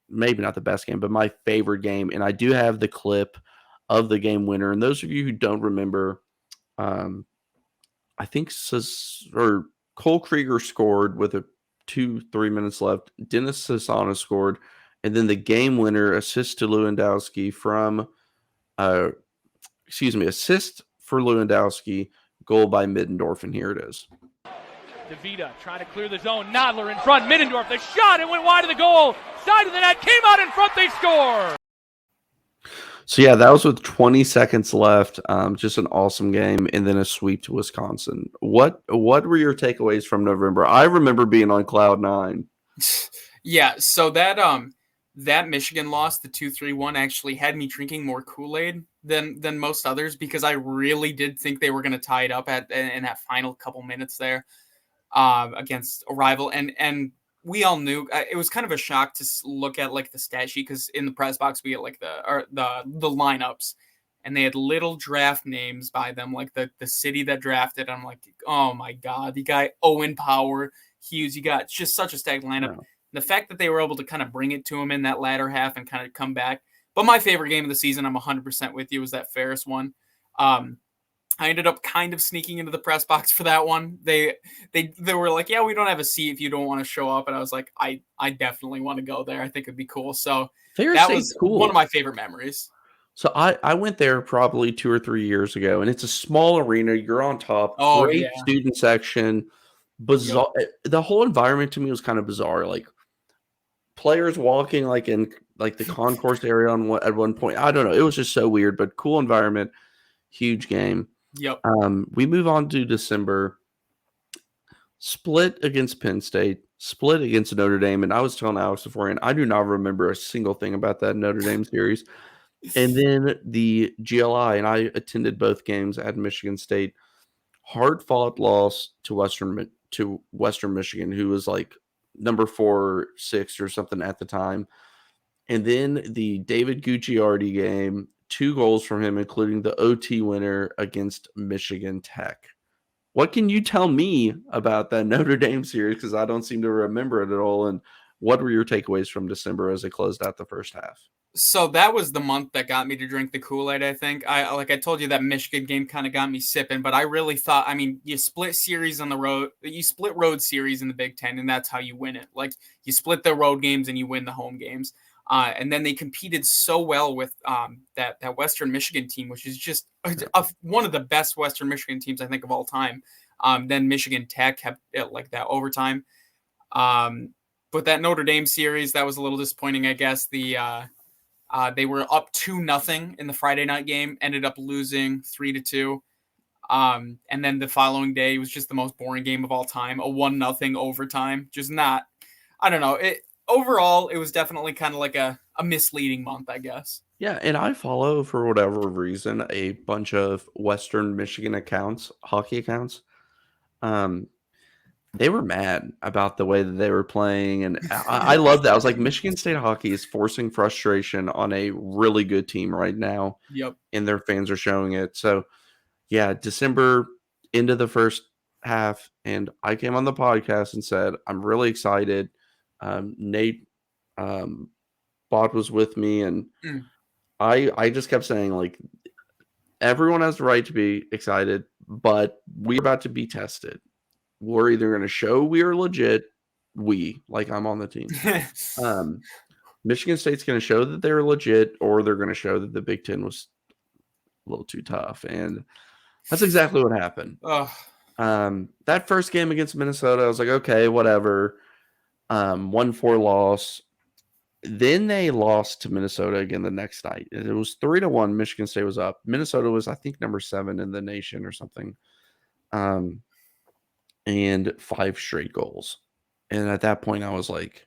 maybe not the best game, but my favorite game. And I do have the clip of the game winner. And those of you who don't remember, I think Cole Krieger scored with 2-3 minutes left. Dennis Sasana scored, and then the game winner, assist to Lewandowski from assist for Lewandowski, goal by Middendorf, and here it is. DeRidder trying to clear the zone. Nadler in front. Middendorf, the shot, it went wide of the goal. Side of the net, came out in front, they score. So yeah, that was with 20 seconds left. Just an awesome game, and then a sweep to Wisconsin. What were your takeaways from November? I remember being on cloud nine. Yeah, so that Michigan loss, the 2-3-1, actually had me drinking more Kool-Aid than most others, because I really did think they were going to tie it up in that final couple minutes there against a rival, and we all knew. It was kind of a shock to look at like the stat sheet, because in the press box we get like the lineups, and they had little draft names by them, like the city that drafted. I'm like, oh my god, the guy Owen Power, Hughes, you got just such a stacked lineup. Yeah. The fact that they were able to kind of bring it to him in that latter half and kind of come back. But my favorite game of the season, I'm 100% with you, was that Ferris one. I ended up kind of sneaking into the press box for that one. They were like, yeah, we don't have a seat if you don't want to show up. And I was like, I definitely want to go there. I think it'd be cool. So Ferris that State's was cool. One of my favorite memories. So I went there probably 2 or 3 years ago, and it's a small arena. You're on top. Oh, Great yeah. student section. Bizarre. Yep. The whole environment to me was kind of bizarre. Like players walking like in like the concourse area at one point. I don't know. It was just so weird, but cool environment. Huge game. Yep. We move on to December. Split against Penn State, split against Notre Dame, and I was telling Alex beforehand, I do not remember a single thing about that Notre Dame series. And then the GLI, and I attended both games at Michigan State. Hard-fought loss to Western Michigan, who was like number 4, 6 or something at the time. And then the David Gucciardi game, 2 goals from him, including the OT winner against Michigan Tech. What can you tell me about that Notre Dame series? Because I don't seem to remember it at all. And what were your takeaways from December as it closed out the first half? So that was the month that got me to drink the Kool-Aid, I think. I told you, that Michigan game kind of got me sipping, but I really thought, I mean, you split series on the road, you split road series in the Big Ten, and that's how you win it. Like, you split the road games and you win the home games. And then they competed so well with that Western Michigan team, which is just one of the best Western Michigan teams, I think, of all time. Then Michigan Tech kept it like that overtime. But that Notre Dame series, that was a little disappointing, I guess. They were up 2-0 in the Friday night game, ended up losing 3-2. And then the following day was just the most boring game of all time, a 1-0 overtime. Just not, I don't know. Overall, it was definitely kind of like a misleading month, I guess. Yeah, and I follow, for whatever reason, a bunch of Western Michigan accounts, hockey accounts. They were mad about the way that they were playing, and I love that. I was like, Michigan State hockey is forcing frustration on a really good team right now. Yep. And their fans are showing it. So, yeah, December into the first half, and I came on the podcast and said, I'm really excited. Nate Bott was with me, and I just kept saying, like, everyone has the right to be excited, but we're about to be tested. We're either going to show we are legit, like I'm on the team. Michigan State's going to show that they're legit, or they're going to show that the Big Ten was a little too tough. And that's exactly what happened. That first game against Minnesota, I was like, okay, whatever. 1-4 loss. Then they lost to Minnesota again the next night. It was 3-1. Michigan State was up. Minnesota was, I think, number 7 in the nation or something. And 5 straight goals. And at that point, I was like,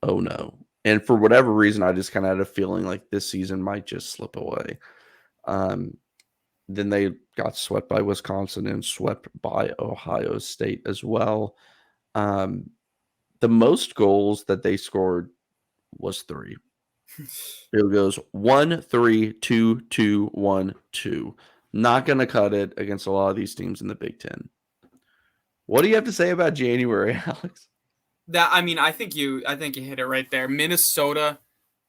oh no. And for whatever reason, I just kind of had a feeling like this season might just slip away. Then they got swept by Wisconsin and swept by Ohio State as well. The most goals that they scored was 3. It goes 1-3, 2-2, 1-2. Not going to cut it against a lot of these teams in the Big Ten. What do you have to say about January, Alex? I think you hit it right there. Minnesota,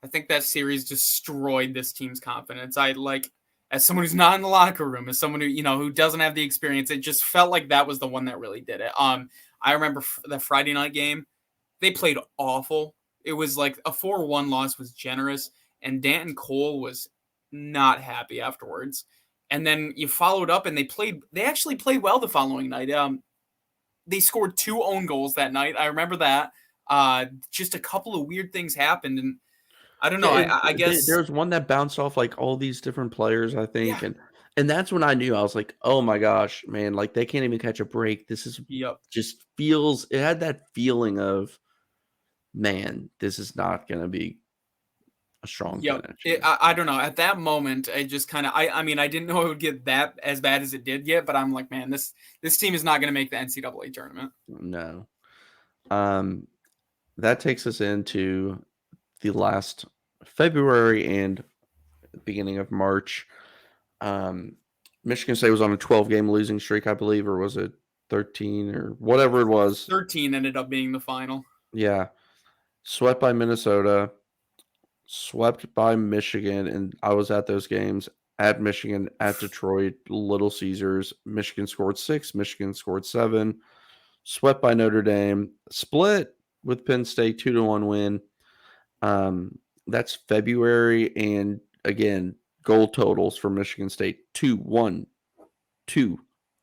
I think that series destroyed this team's confidence. As someone who's not in the locker room, as someone who doesn't have the experience, it just felt like that was the one that really did it. I remember the Friday night game, they played awful. It was like a 4-1 loss was generous, and Danton Cole was not happy afterwards. And then you followed up, and they actually played well the following night. They scored 2 own goals that night. I remember that. Just a couple of weird things happened, and I don't know. I guess there's one that bounced off like all these different players, I think, and that's when I knew. I was like, oh my gosh, man! Like they can't even catch a break. This is just feels. It had that feeling of, man, this is not going to be a strong finish. I don't know. At that moment, I just kind of, I didn't know it would get that as bad as it did yet, but I'm like, man, this team is not going to make the NCAA tournament. No. That takes us into the last February and beginning of March. Michigan State was on a 12-game losing streak, I believe, or was it 13 or whatever it was? 13 ended up being the final. Yeah. Swept by Minnesota. Swept by Michigan, and I was at those games at Michigan, at Detroit, Little Caesars. Michigan scored 6, Michigan scored 7. Swept by Notre Dame, split with Penn State, 2-1 win. That's February, and again, goal totals for Michigan State: 2-1, 2,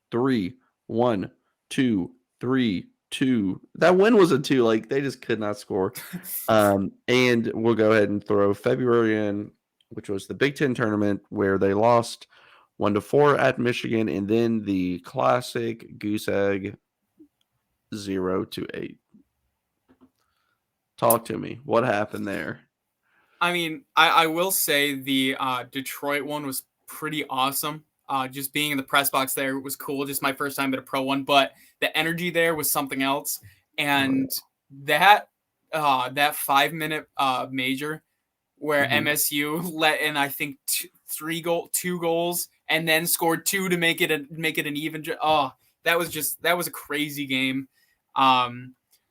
3, 1, 2, 3, 2. That win was a 2. Like they just could not score. And we'll go ahead and throw February in, which was the Big Ten tournament where they lost 1-4 at Michigan, and then the classic goose egg 0-8. Talk to me. What happened there? I will say the Detroit one was pretty awesome. Just being in the press box there was cool. Just my first time at a pro one, but the energy there was something else. And that 5-minute major where MSU let in, I think 2 goals and then scored 2 to make it an even. That was a crazy game. But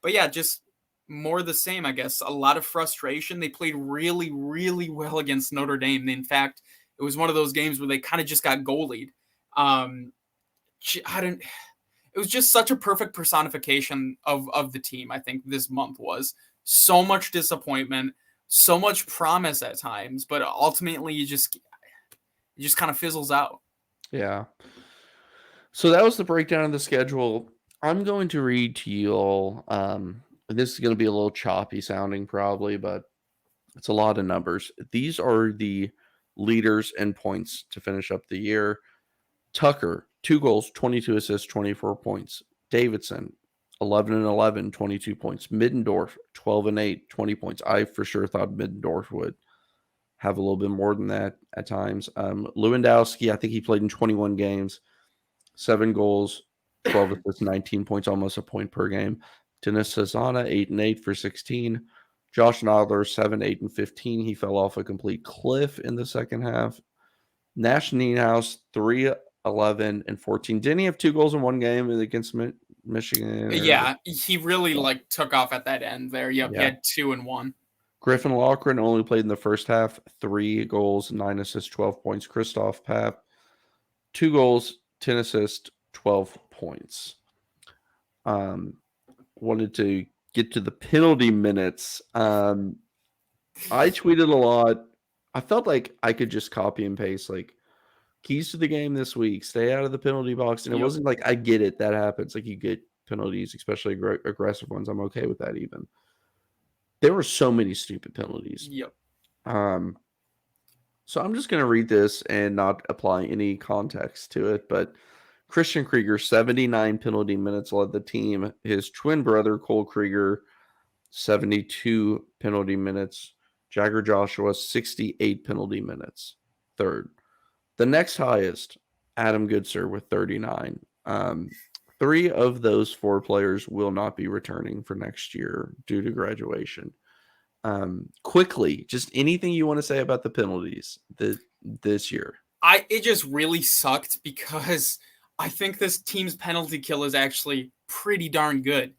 yeah, just more the same, I guess. A lot of frustration. They played really, really well against Notre Dame. In fact, it was one of those games where they kind of just got goalied. It was just such a perfect personification of the team. I think this month was so much disappointment, so much promise at times, but ultimately it just kind of fizzles out. Yeah. So that was the breakdown of the schedule. I'm going to read to you all. This is going to be a little choppy sounding probably, but it's a lot of numbers. These are the leaders and points to finish up the year. Tucker, 2 goals, 22 assists, 24 points. Davidson, 11 and 11, 22 points. Middendorf, 12 and 8, 20 points. I for sure thought Middendorf would have a little bit more than that at times. Lewandowski, I think he played in 21 games, 7 goals, 12 assists, 19 points, almost a point per game. Dennis Sazana, 8 and 8 for 16. Josh Nodler, 7, 8 and 15. He fell off a complete cliff in the second half. Nash Nienhaus, 3, 11 and 14. Didn't he have 2 goals in one game against Michigan? Yeah, he really took off at that end there. Yep, Yeah. He had 2 and 1. Griffin Lochran only played in the first half, 3 goals, 9 assists, 12 points. Christophe Papp, 2 goals, 10 assists, 12 points. Wanted to get to the penalty minutes. I tweeted a lot. I felt like I could just copy and paste like keys to the game this week, stay out of the penalty box. And it wasn't like, I get it, that happens. Like you get penalties, especially aggressive ones. I'm okay with that even. There were so many stupid penalties. Yep. So I'm just going to read this and not apply any context to it. But Christian Krieger, 79 penalty minutes, led the team. His twin brother, Cole Krieger, 72 penalty minutes. Jagger Joshua, 68 penalty minutes, third. The next highest, Adam Goodser with 39. 3 of those 4 players will not be returning for next year due to graduation. Quickly, just anything you want to say about the penalties this year? It just really sucked because I think this team's penalty kill is actually pretty darn good.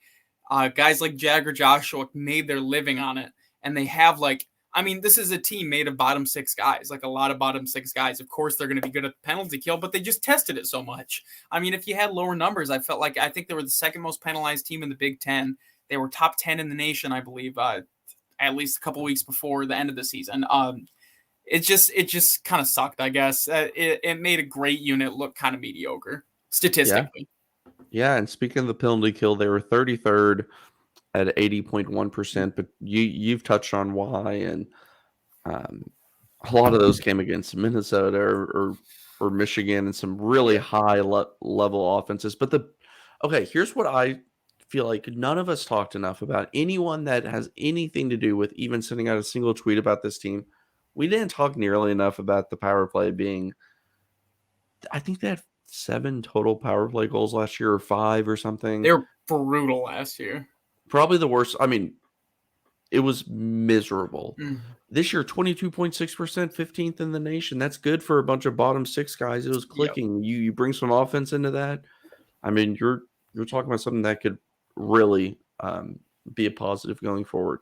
Guys like Jagger Joshua made their living on it, and they have this is a team made of bottom 6 guys, like a lot of bottom 6 guys. Of course, they're going to be good at the penalty kill, but they just tested it so much. I mean, if you had lower numbers, I think they were the second most penalized team in the Big Ten. They were top 10 in the nation, I believe, at least a couple weeks before the end of the season. It just kind of sucked, I guess. It made a great unit look kind of mediocre statistically. Yeah, and speaking of the penalty kill, they were 33rd at 80.1%, but you've touched on why, and a lot of those came against Minnesota or Michigan and some really high level offenses. But here's what I feel like none of us talked enough about. Anyone that has anything to do with even sending out a single tweet about this team, we didn't talk nearly enough about the power play being, I think they had 7 total power play goals last year or 5 or something. They were brutal last year. Probably the worst. I mean, it was miserable. This year, 22.6%, 15th in the nation. That's good for a bunch of bottom 6 guys. It was clicking. Yep. You bring some offense into that. I mean, you're talking about something that could really be a positive going forward.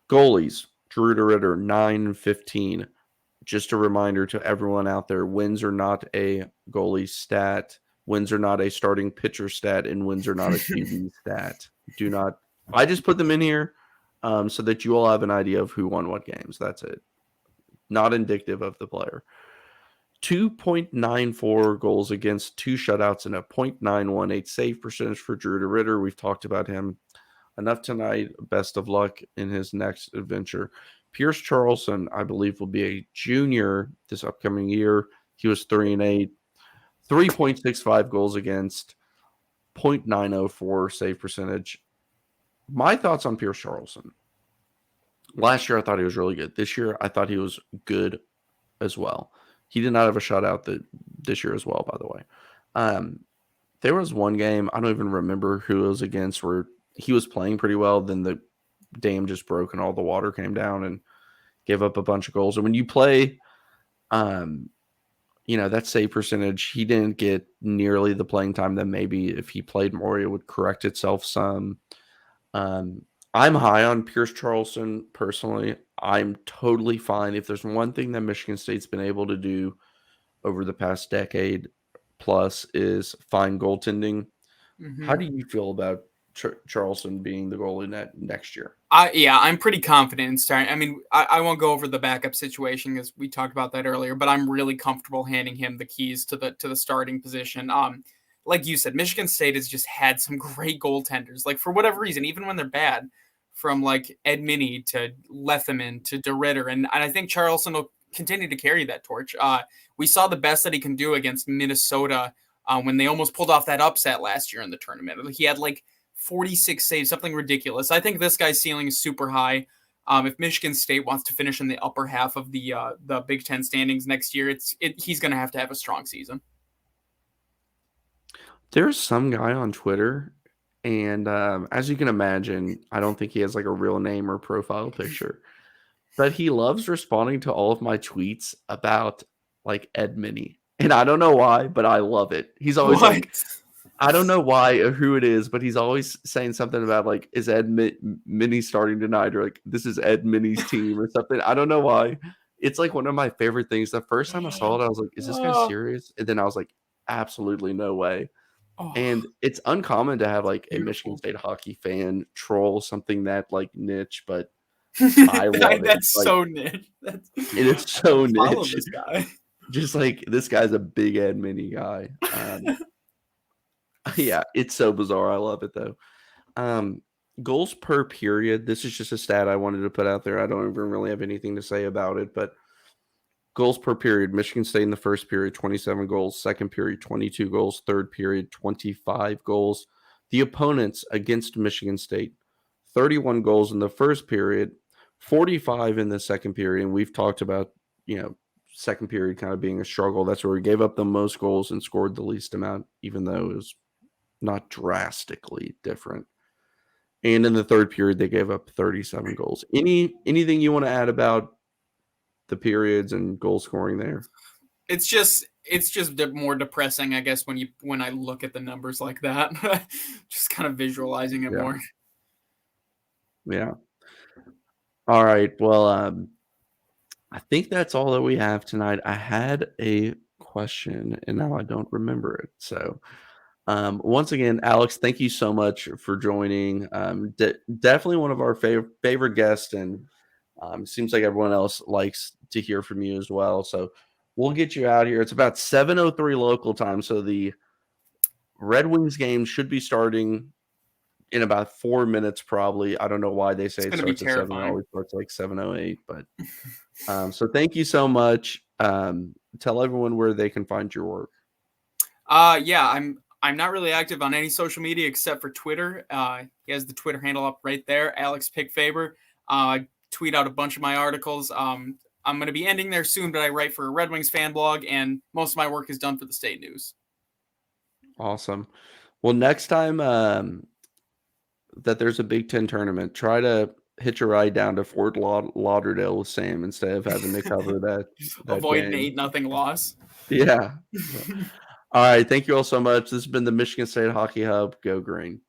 Goalies, DeRidder, 9-15. Just a reminder to everyone out there, wins are not a goalie stat. Wins are not a starting pitcher stat, and wins are not a QB stat. Do not. I just put them in here so that you all have an idea of who won what games. That's it. Not indicative of the player. 2.94 goals against, 2 shutouts, and a .918 save percentage for DeRidder. We've talked about him enough tonight. Best of luck in his next adventure. Pierce Charleston, I believe, will be a junior this upcoming year. He was 3-8, 3.65 goals against, .904 save percentage. My thoughts on Pierce Charleston. Last year, I thought he was really good. This year, I thought he was good as well. He did not have a shutout this year as well, by the way. There was one game, I don't even remember who it was against, where he was playing pretty well. Then the dam just broke and all the water came down and gave up a bunch of goals. And when you play, that save percentage, he didn't get nearly the playing time that maybe if he played more, it would correct itself some. I'm high on Pierce Charleston personally. I'm totally fine. If there's one thing that Michigan State's been able to do over the past decade plus is find goaltending. How do you feel about Charleston being the goalie next year? Yeah, I'm pretty confident in starting. I mean, I won't go over the backup situation because we talked about that earlier, but I'm really comfortable handing him the keys to the starting position. Like you said, Michigan State has just had some great goaltenders. Like for whatever reason, even when they're bad, from like Ed Minnie to Lethaman to DeRidder, and I think Charleston will continue to carry that torch. We saw the best that he can do against Minnesota when they almost pulled off that upset last year in the tournament. He had like 46 saves, something ridiculous. I think this guy's ceiling is super high. If Michigan State wants to finish in the upper half of the Big Ten standings next year, he's going to have a strong season. There's some guy on Twitter, and as you can imagine, I don't think he has like a real name or profile picture, but he loves responding to all of my tweets about like Ed Minnie. And I don't know why, but I love it. He's always like, I don't know why or who it is, but he's always saying something about like, is Ed Minnie starting tonight? Or like, this is Ed Minnie's team or something. I don't know why. It's like one of my favorite things. The first time I saw it, I was like, is this guy serious? And then I was like, absolutely no way. And it's uncommon to have like a Michigan State hockey fan troll something that like niche, but I love That's it. so niche. It is so niche. Follow this guy. Just like this guy's a big Ed Minnie guy. Yeah, it's so bizarre. I love it though. Goals per period. This is just a stat I wanted to put out there. I don't even really have anything to say about it, but goals per period. Michigan State in the first period, 27 goals. Second period, 22 goals. Third period, 25 goals. The opponents against Michigan State, 31 goals in the first period, 45 in the second period. And we've talked about, second period kind of being a struggle. That's where we gave up the most goals and scored the least amount, even though it was not drastically different. And in the third period, they gave up 37 goals. Anything you want to add about the periods and goal scoring there? It's just more depressing, I guess, when I look at the numbers like that. Just kind of visualizing it more. Yeah. All right. Well, I think that's all that we have tonight. I had a question and now I don't remember it. So once again, Alex, thank you so much for joining. Definitely one of our favorite guests, and seems like everyone else likes to hear from you as well. So we'll get you out here. It's about 7:03 local time, so the Red Wings game should be starting in about 4 minutes probably. I don't know why they say it starts at 7. It always starts like 7:08, but so thank you so much. Tell everyone where they can find your work. Yeah, I'm not really active on any social media except for Twitter. He has the Twitter handle up right there, Alex Pick Faber. Tweet out a bunch of my articles. I'm going to be ending there soon, but I write for a Red Wings fan blog, and most of my work is done for the State News. Awesome. Well, next time that there's a Big Ten tournament, try to hitch a ride down to Fort Lauderdale with Sam instead of having to cover that Avoid game. an 8-0 loss. Yeah. All right. Thank you all so much. This has been the Michigan State Hockey Hub. Go Green.